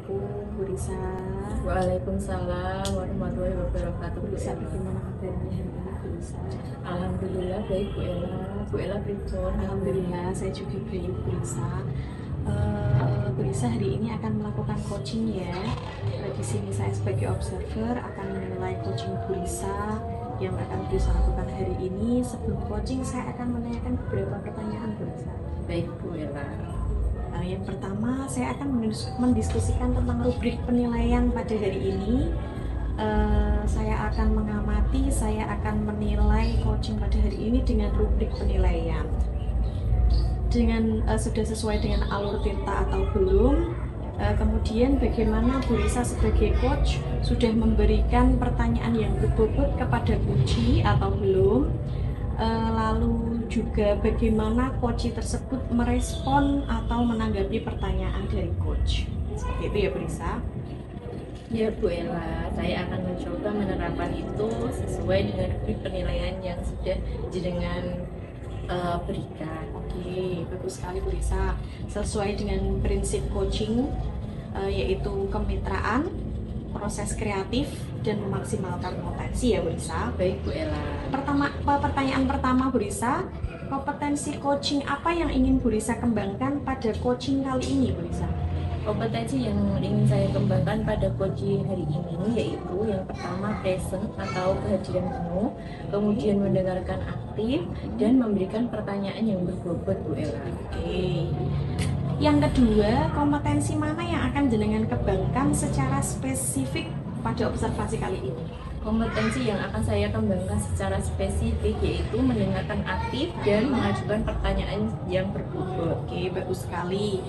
Assalamualaikum Bu Risa. Waalaikumsalam warahmatullahi wabarakatuh. Bu Risa, bagaimana kabarnya hari ini Bu Risa? Alhamdulillah baik Bu Ella. Bu Ella pripun? Alhamdulillah saya juga baik Bu Risa. Bu Risa hari ini akan melakukan coaching ya. Di sini saya sebagai observer akan menilai coaching Bu Risa yang akan Bu Risa lakukan hari ini. Sebelum coaching saya akan menanyakan beberapa pertanyaan Bu Risa. Baik Bu Ella. Yang pertama, saya akan mendiskusikan tentang rubrik penilaian pada hari ini. Saya akan mengamati, saya akan menilai coaching pada hari ini dengan rubrik penilaian. Dengan sudah sesuai dengan alur tinta atau belum. Kemudian bagaimana Bu Risa sebagai coach sudah memberikan pertanyaan yang berbobot kepada coachee atau belum. Lalu juga bagaimana coach tersebut merespon atau menanggapi pertanyaan dari coach. Seperti itu ya Bu Risa. Ya Bu Ella, saya akan mencoba menerapkan itu sesuai dengan rubrik penilaian yang sudah jenengan berikan. Oke, bagus sekali Bu Risa. Sesuai dengan prinsip coaching yaitu kemitraan, proses kreatif, dan memaksimalkan potensi ya Bu Risa. Baik Bu Ella. Pertanyaan pertama Bu Risa, kompetensi coaching apa yang ingin Bu Risa kembangkan pada coaching kali ini Bu Risa? Kompetensi yang ingin saya kembangkan pada coaching hari ini yaitu yang pertama present atau kehadiran penuh, kemudian mendengarkan aktif dan memberikan pertanyaan yang berbobot Bu Ella. Oke. Yang kedua, kompetensi mana yang akan jenengan kembangkan secara spesifik pada observasi kali ini? Kompetensi yang akan saya kembangkan secara spesifik yaitu mendengarkan aktif dan mengajukan pertanyaan yang berbobot. Oke, bagus sekali.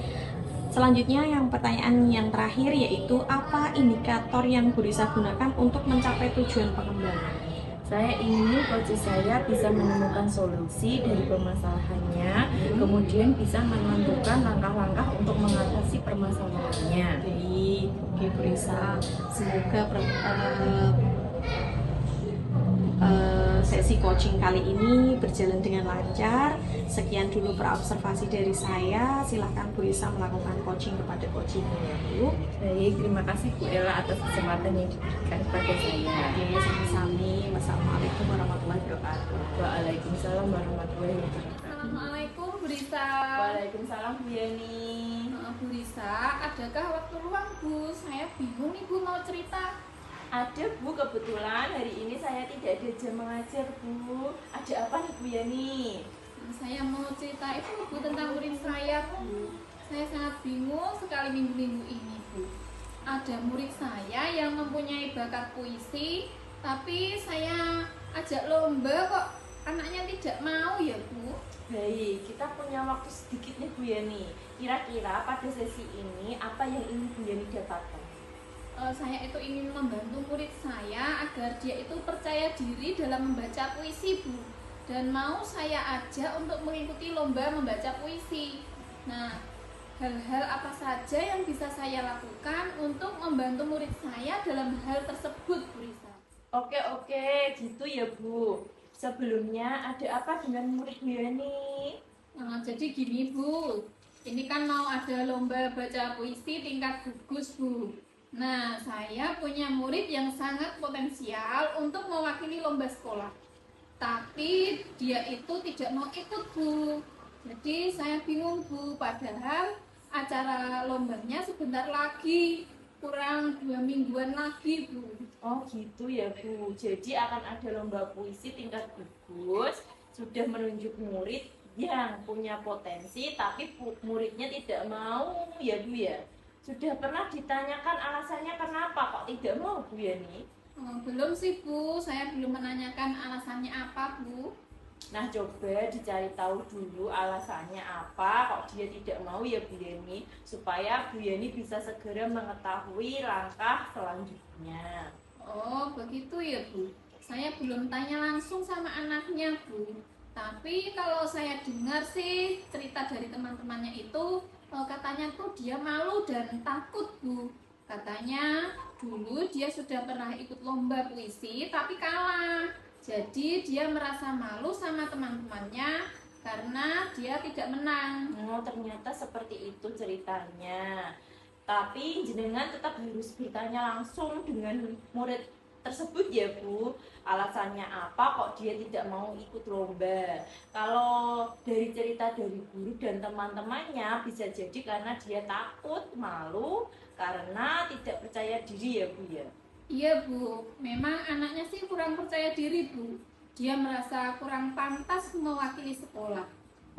Selanjutnya yang pertanyaan yang terakhir yaitu apa indikator yang Bu Risa gunakan untuk mencapai tujuan pengembangan? Saya ingin coach saya bisa menemukan solusi dari permasalahannya, kemudian bisa menentukan langkah-langkah untuk mengatasi permasalahannya. Oke Bu Risa, semoga sesi coaching kali ini berjalan dengan lancar. Sekian dulu observasi dari saya. Silahkan Bu Risa melakukan coaching kepada coachingnya ya Bu. Baik, terima kasih Bu Ella atas kesempatan yang diberikan kepada saya. Oke, sami-sami. Wassalamualaikum warahmatullahi wabarakatuh. Waalaikumsalam warahmatullahi wabarakatuh. Assalamualaikum Bu Risa. Waalaikumsalam Bu Yani. Bu Risa, adakah waktu luang Bu? Saya bingung nih Bu mau cerita. Ada Bu, kebetulan hari ini saya tidak ada jam mengajar Bu. Ada apa nih Bu Yani? Saya mau cerita itu Bu tentang murid saya Bu. Saya sangat bingung sekali minggu-minggu ini Bu. Ada murid saya yang mempunyai bakat puisi, tapi saya ajak lomba kok anaknya tidak mau ya Bu. Baik, kita punya waktu sedikit nih Bu Yani. Kira-kira pada sesi ini apa yang ingin Bu Yani dapatkan? Saya itu ingin membantu murid saya agar dia itu percaya diri dalam membaca puisi Bu, dan mau saya ajak untuk mengikuti lomba membaca puisi. Nah, hal-hal apa saja yang bisa saya lakukan untuk membantu murid saya dalam hal tersebut Bu Risa? Oke, gitu ya Bu. Sebelumnya ada apa dengan murid Bu Yani? Jadi gini Bu, ini kan mau ada lomba baca puisi tingkat gugus Bu. Nah, saya punya murid yang sangat potensial untuk mewakili lomba sekolah. Tapi dia itu tidak mau ikut Bu. Jadi saya bingung Bu, padahal acara lombanya sebentar lagi, kurang 2 mingguan lagi Bu. Oh gitu ya Bu. Jadi akan ada lomba puisi tingkat gugus, sudah menunjuk murid yang punya potensi tapi muridnya tidak mau ya Bu ya. Sudah pernah ditanyakan alasannya kenapa kok tidak mau Bu Yani? Belum sih Bu, saya belum menanyakan alasannya apa Bu. Nah coba dicari tahu dulu alasannya apa kok dia tidak mau ya Bu Yani, supaya Bu Yani bisa segera mengetahui langkah selanjutnya. Oh begitu ya Bu, saya belum tanya langsung sama anaknya Bu. Tapi kalau saya dengar sih cerita dari teman-temannya itu, katanya tuh dia malu dan takut Bu. Katanya dulu dia sudah pernah ikut lomba puisi tapi kalah. Jadi dia merasa malu sama teman-temannya karena dia tidak menang. Oh ternyata seperti itu ceritanya. Tapi jenengan tetap harus bertanya langsung dengan murid tersebut ya Bu, alasannya apa kok dia tidak mau ikut lomba. Kalau dari cerita dari guru dan teman-temannya bisa jadi karena dia takut, malu, karena tidak percaya diri ya Bu ya. Iya Bu, memang anaknya sih kurang percaya diri Bu. Dia merasa kurang pantas mewakili sekolah.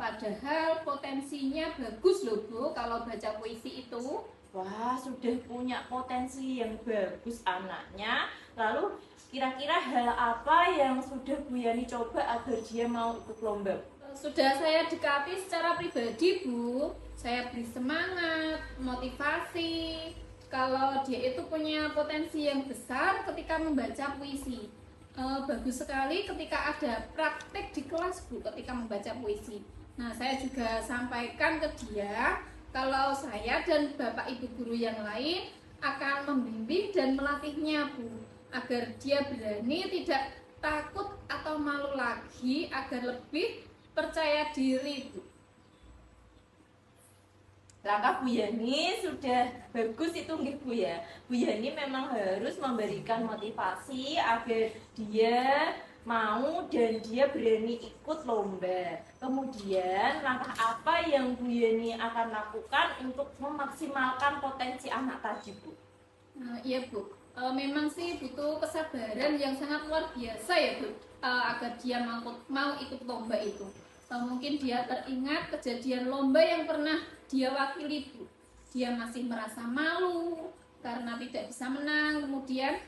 Padahal potensinya bagus loh Bu kalau baca puisi itu. Wah, sudah punya potensi yang bagus anaknya. Lalu kira-kira hal apa yang sudah Bu Yani coba agar dia mau ikut lomba? Sudah saya dekati secara pribadi Bu. Saya beri semangat, motivasi. Kalau dia itu punya potensi yang besar ketika membaca puisi. Bagus sekali ketika ada praktek di kelas Bu ketika membaca puisi. Nah, saya juga sampaikan ke dia kalau saya dan Bapak Ibu guru yang lain akan membimbing dan melatihnya Bu, agar dia berani, tidak takut atau malu lagi, agar lebih percaya diri Bu. Langkah Bu Yani sudah bagus itu nggih Bu ya. Bu Yani memang harus memberikan motivasi agar dia mau dan dia berani ikut lomba. Kemudian langkah apa yang Bu Yani akan lakukan untuk memaksimalkan potensi anak tadi Bu? Iya Bu, memang sih butuh kesabaran yang sangat luar biasa ya Bu, agar dia mau ikut lomba itu. Mungkin dia teringat kejadian lomba yang pernah dia wakili Bu. Dia masih merasa malu karena tidak bisa menang. Kemudian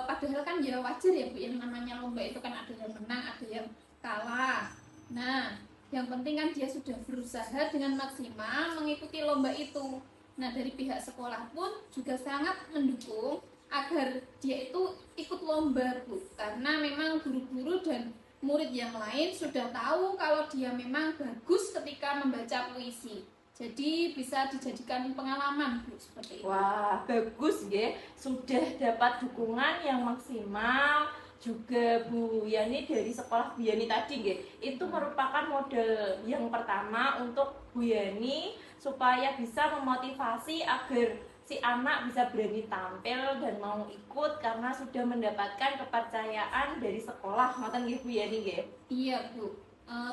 padahal kan ya wajar ya Bu, yang namanya lomba itu kan ada yang menang, ada yang kalah. Nah, yang penting kan dia sudah berusaha dengan maksimal mengikuti lomba itu. Nah, dari pihak sekolah pun juga sangat mendukung agar dia itu ikut lomba Bu, karena memang guru-guru dan murid yang lain sudah tahu kalau dia memang bagus ketika membaca puisi. Jadi bisa dijadikan pengalaman Bu, seperti itu. Wah, bagus ya. Sudah dapat dukungan yang maksimal juga Bu Yani dari sekolah Bu Yani tadi nggih. Itu merupakan model yang pertama untuk Bu Yani supaya bisa memotivasi agar si anak bisa berani tampil dan mau ikut karena sudah mendapatkan kepercayaan dari sekolah. Ngoten nggih Bu Yani nggih. Iya Bu,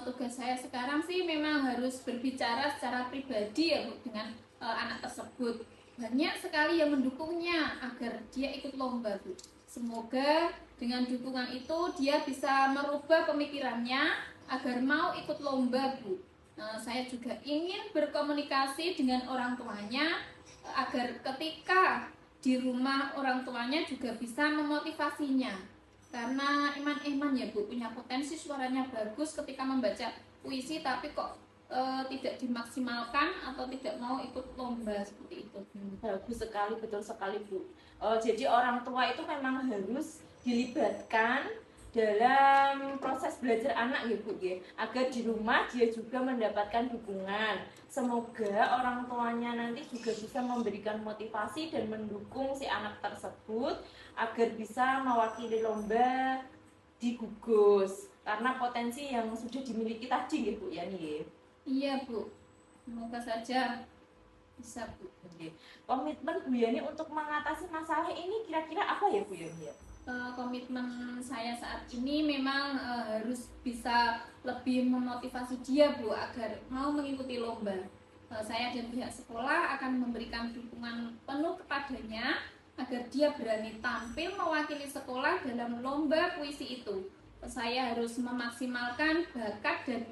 tugas saya sekarang sih memang harus berbicara secara pribadi ya Bu dengan anak tersebut. Banyak sekali yang mendukungnya agar dia ikut lomba Bu. Semoga dengan dukungan itu dia bisa merubah pemikirannya agar mau ikut lomba Bu. Saya juga ingin berkomunikasi dengan orang tuanya agar ketika di rumah orang tuanya juga bisa memotivasinya. Karena Iman ya Bu punya potensi, suaranya bagus ketika membaca puisi, tapi kok tidak dimaksimalkan atau tidak mau ikut lomba seperti itu. Bagus sekali, betul sekali Bu. Jadi orang tua itu memang harus dilibatkan dalam proses belajar anak ya Bu ya, agar di rumah dia juga mendapatkan dukungan. Semoga orang tuanya nanti juga bisa memberikan motivasi dan mendukung si anak tersebut agar bisa mewakili lomba di gugus karena potensi yang sudah dimiliki tadi ya Bu ya nih. Iya Bu, semoga saja bisa Bu. Oke. Komitmen Bu Yani untuk mengatasi masalah ini kira-kira apa ya Bu Yani? Komitmen saya saat ini memang harus bisa lebih memotivasi dia Bu agar mau mengikuti lomba. Saya dan pihak sekolah akan memberikan dukungan penuh kepadanya agar dia berani tampil mewakili sekolah dalam lomba puisi itu. Saya harus memaksimalkan bakat dan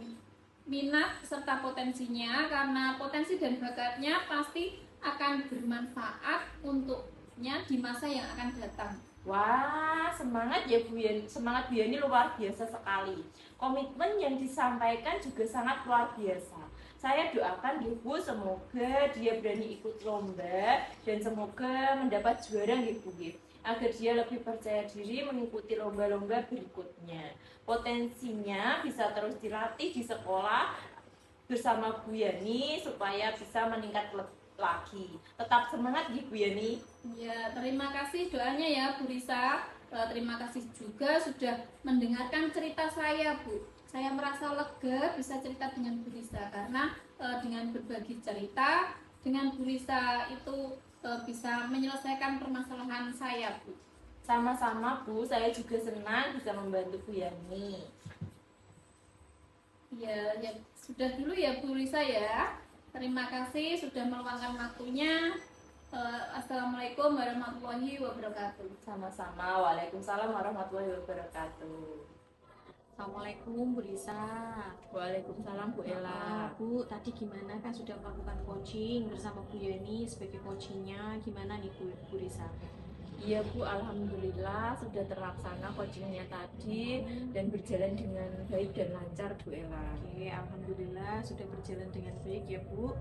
minat serta potensinya, karena potensi dan bakatnya pasti akan bermanfaat untuknya di masa yang akan datang. Wah, semangat ya Bu Yani. Semangat Bu Yani luar biasa sekali. Komitmen yang disampaikan juga sangat luar biasa. Saya doakan ya Bu, semoga dia berani ikut lomba dan semoga mendapat juara ya Bu, agar dia lebih percaya diri mengikuti lomba-lomba berikutnya. Potensinya bisa terus dilatih di sekolah bersama Bu Yani supaya bisa meningkat lagi. Tetap semangat ya Bu Yani. Ya, terima kasih doanya ya Bu Risa. Terima kasih juga sudah mendengarkan cerita saya Bu. Saya merasa lega bisa cerita dengan Bu Risa karena dengan berbagi cerita dengan Bu Risa itu bisa menyelesaikan permasalahan saya, Bu. Sama-sama Bu, saya juga senang bisa membantu Bu Yani. Ya, ya sudah dulu ya Bu Risa ya. Terima kasih sudah meluangkan waktunya. Assalamualaikum warahmatullahi wabarakatuh. Sama-sama, waalaikumsalam warahmatullahi wabarakatuh. Assalamualaikum Bu Risa. Waalaikumsalam Bu Ella. Bu, tadi gimana kan sudah melakukan coaching bersama Bu Yani sebagai coachingnya, gimana nih Bu Risa? Iya Bu, alhamdulillah sudah terlaksana coachingnya tadi dan berjalan dengan baik dan lancar Bu Ella. Oke, alhamdulillah sudah berjalan dengan baik ya Bu.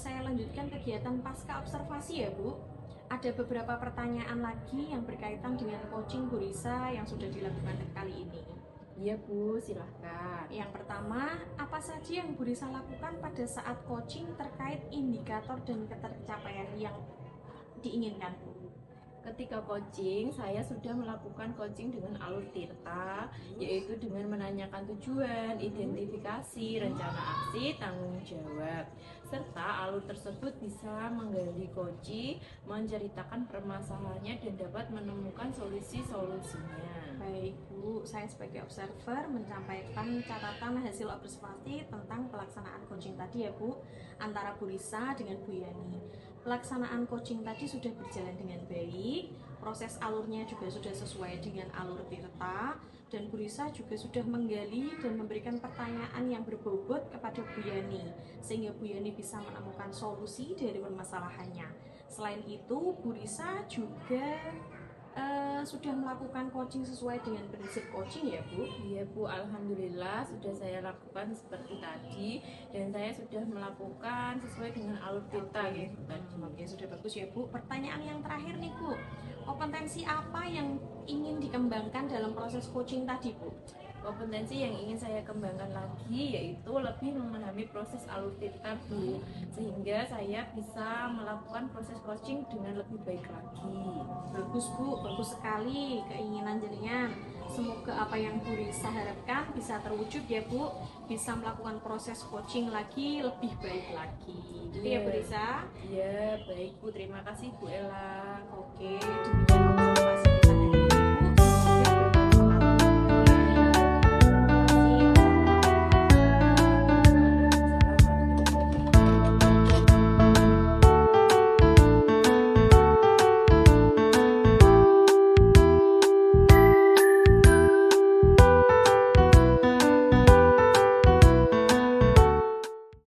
Saya lanjutkan kegiatan pasca observasi ya Bu. Ada beberapa pertanyaan lagi yang berkaitan dengan coaching Bu Risa yang sudah dilakukan kali ini. Iya Bu, silahkan. Yang pertama, apa saja yang Bu Risa lakukan pada saat coaching terkait indikator dan ketercapaian yang diinginkan Bu? Ketika coaching, saya sudah melakukan coaching dengan alur tirta, yaitu dengan menanyakan tujuan, identifikasi, rencana aksi, tanggung jawab, serta alur tersebut bisa menggali coaching, menceritakan permasalahannya dan dapat menemukan solusi-solusinya. Baik Bu, saya sebagai observer menyampaikan catatan hasil observasi tentang pelaksanaan coaching tadi ya Bu, antara Bu Risa dengan Bu Yani. Pelaksanaan coaching tadi sudah berjalan dengan baik, proses alurnya juga sudah sesuai dengan alur tirta, dan Bu Risa juga sudah menggali dan memberikan pertanyaan yang berbobot kepada Bu Yani, sehingga Bu Yani bisa menemukan solusi dari permasalahannya. Selain itu, Bu Risa juga sudah melakukan coaching sesuai dengan prinsip coaching ya Bu? Iya Bu, alhamdulillah sudah saya lakukan seperti tadi dan saya sudah melakukan sesuai dengan alur tirta gitu tadi. Oke, sudah bagus ya Bu. Pertanyaan yang terakhir nih Bu, kompetensi apa yang ingin dikembangkan dalam proses coaching tadi Bu? Kompetensi yang ingin saya kembangkan lagi yaitu lebih memahami proses alur tirta Bu, sehingga saya bisa melakukan proses coaching dengan lebih baik lagi. Bagus Bu, bagus sekali keinginan jenengan. Semoga apa yang Bu Risa harapkan bisa terwujud ya Bu, bisa melakukan proses coaching lagi lebih baik lagi. Gitu ya Bu Risa? Iya, baik Bu, terima kasih Bu Ella. Oke, demikian observasi